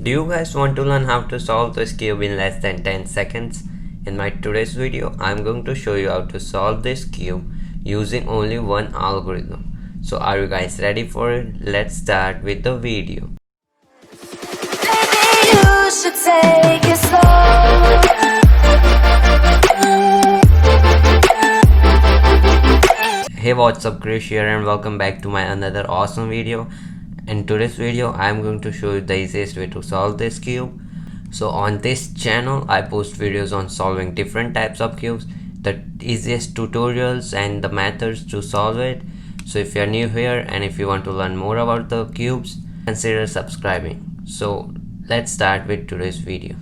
Do you guys want to learn how to solve this cube in less than 10 seconds? In my today's video, I'm going to show you how to solve this cube using only one algorithm. So are you guys ready for it? Let's start with the video. Maybe you should take it slow. Hey, what's up, Krish here and welcome back to my another awesome video. In today's video, I'm going to show you the easiest way to solve this cube. So on this channel, I post videos on solving different types of cubes, the easiest tutorials and the methods to solve it. So if you're new here and if you want to learn more about the cubes, consider subscribing. So let's start with today's video.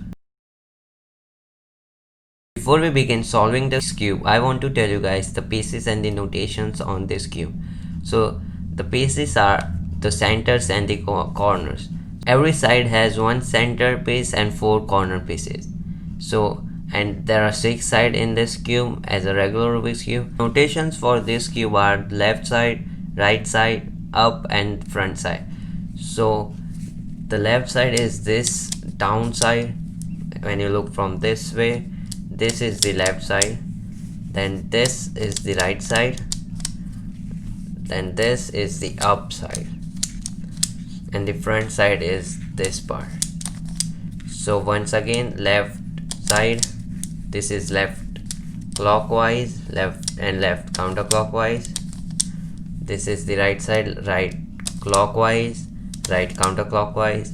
Before we begin solving this cube, I want to tell you guys the pieces and the notations on this cube. So the pieces are the centers and the corners. Every side has one center piece and 4 corner pieces. So, and there are 6 sides in this cube as a regular Rubik's cube. Notations for this cube are left side, right side, up and front side. So the left side is this down side. When you look from this way, this is the left side, then this is the right side, then this is the up side, and the front side is this part. So once again, left side, this is left clockwise, left and left counterclockwise. This is the right side, right clockwise, right counterclockwise,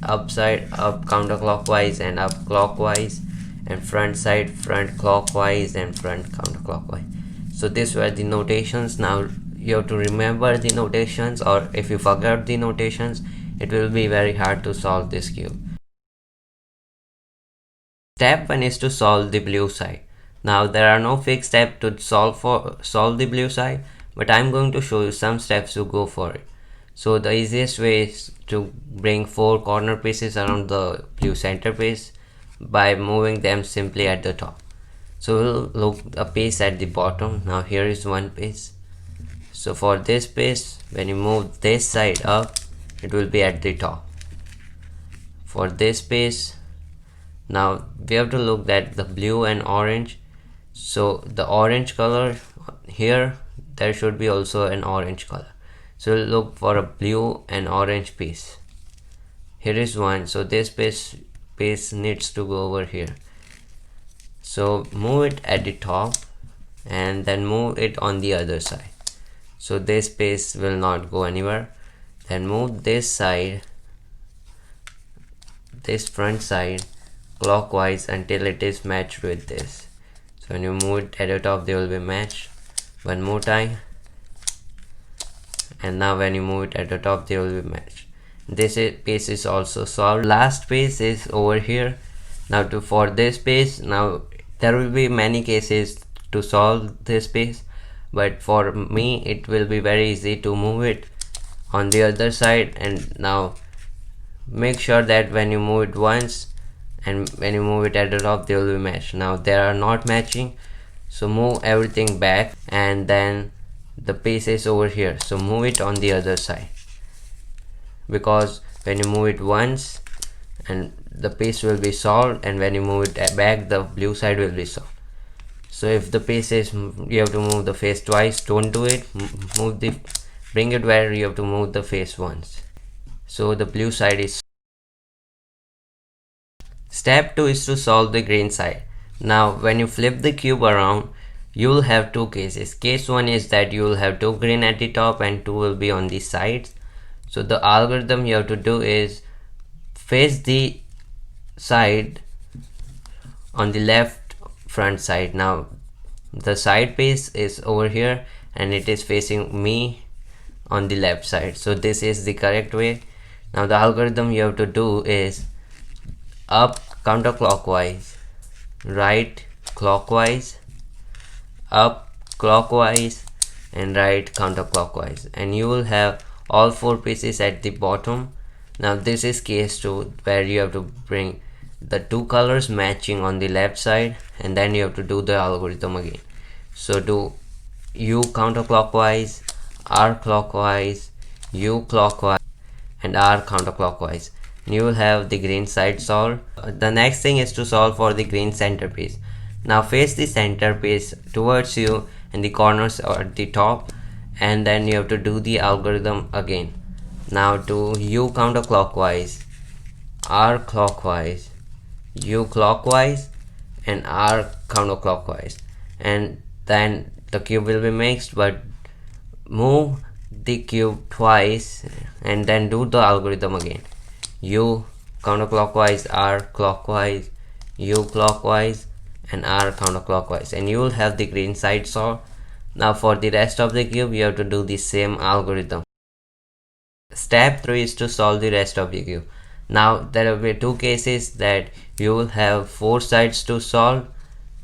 up side, up counterclockwise and up clockwise, and front side, front clockwise and front counterclockwise. So these were the notations. Now you have to remember the notations, or if you forget the notations, it will be very hard to solve this cube. Step 1 is to solve the blue side. Now there are no fixed steps to solve the blue side, but I'm going to show you some steps to go for it. So the easiest way is to bring 4 corner pieces around the blue center piece by moving them simply at the top. So we'll look a piece at the bottom. Now here is one piece. So for this piece, when you move this side up, it will be at the top. For this piece, now we have to look at the blue and orange. So the orange color here, there should be also an orange color. So we'll look for a blue and orange piece. Here is one. So this piece needs to go over here. So move it at the top and then move it on the other side. So this piece will not go anywhere. Then move this side, this front side clockwise until it is matched with this. So when you move it at the top, they will be matched. One more time, and now when you move it at the top, they will be matched. This piece is also solved. Last piece is over here. Now for this piece, now there will be many cases to solve this piece, but for me it will be very easy to move it on the other side. And now make sure that when you move it once and when you move it at the top, they will be matched. Now they are not matching, so move everything back, and then the piece is over here, so move it on the other side, because when you move it once and the piece will be solved, and when you move it back, the blue side will be solved. So if the piece is, you have to move the face twice, don't do it. Bring it where you have to move the face once. So the blue side is. Step 2 is to solve the green side. Now when you flip the cube around, you will have 2 cases. Case 1 is that you will have 2 green at the top and 2 will be on the sides. So the algorithm you have to do is face the side on the left front side. Now the side piece is over here and it is facing me on the left side. So this is the correct way. Now the algorithm you have to do is up counterclockwise, right clockwise, up clockwise and right counterclockwise, and you will have all 4 pieces at the bottom. Now this is case 2, where you have to bring the 2 colors matching on the left side, and then you have to do the algorithm again. So do U counterclockwise, R clockwise, U clockwise and R counterclockwise. You will have the green side solved. The next thing is to solve for the green centerpiece. Now face the centerpiece towards you and the corners are at the top, and then you have to do the algorithm again. Now do U counterclockwise, R clockwise, U clockwise, and R counterclockwise, and then the cube will be mixed, but move the cube twice and then do the algorithm again. U counterclockwise, R clockwise, U clockwise, and R counterclockwise, and you will have the green side solved. Now for the rest of the cube you have to do the same algorithm. Step 3 is to solve the rest of the cube. Now there will be two cases that you will have 4 sides to solve,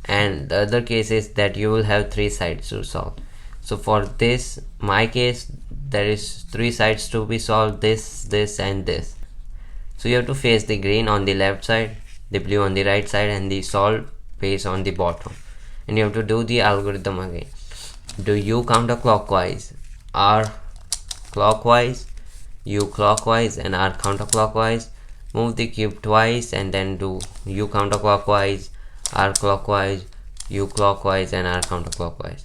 and the other case is that you will have 3 sides to solve. So for this, my case, there is 3 sides to be solved, this and this. So you have to face the green on the left side, the blue on the right side, and the solved face on the bottom, and you have to do the algorithm again. Do U counterclockwise, R clockwise, U clockwise, and R counterclockwise. Move the cube twice and then do U counterclockwise, R clockwise, U clockwise, and R counterclockwise,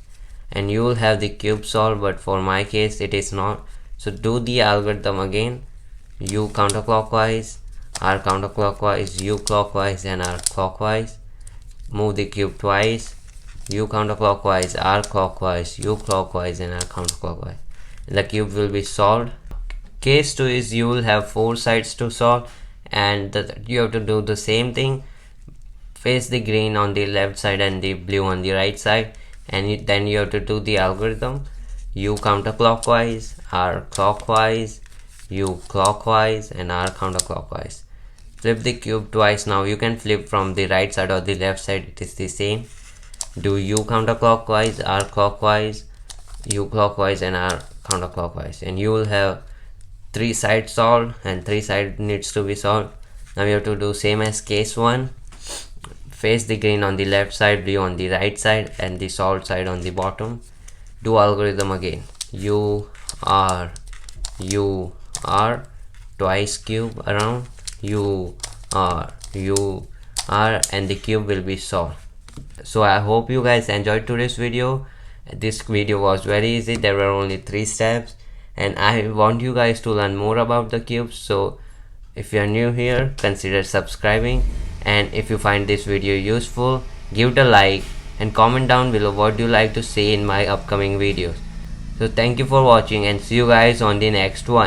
and you will have the cube solved, but for my case it is not. So do the algorithm again. U counterclockwise, R counterclockwise, U clockwise, and R clockwise. Move the cube twice. U counterclockwise, R clockwise, U clockwise, and R counterclockwise. The cube will be solved. Case 2 is you will have 4 sides to solve, and you have to do the same thing. Face the green on the left side and the blue on the right side, and then you have to do the algorithm. U counterclockwise, R clockwise, U clockwise, and R counterclockwise. Flip the cube twice. Now you can flip from the right side or the left side, it is the same. Do U counterclockwise, R clockwise, U clockwise, and R counterclockwise, and you will have 3 sides solved, and 3 sides needs to be solved. Now you have to do same as case 1. Face the green on the left side, blue on the right side, and the solved side on the bottom. Do algorithm again. U R twice cube around, U R, and the cube will be solved. So I hope you guys enjoyed today's video. This video was very easy. There were only 3 steps, and I want you guys to learn more about the cubes. So if you are new here, consider subscribing, and if you find this video useful, give it a like and comment down below what you like to see in my upcoming videos. So thank you for watching, and see you guys on the next one.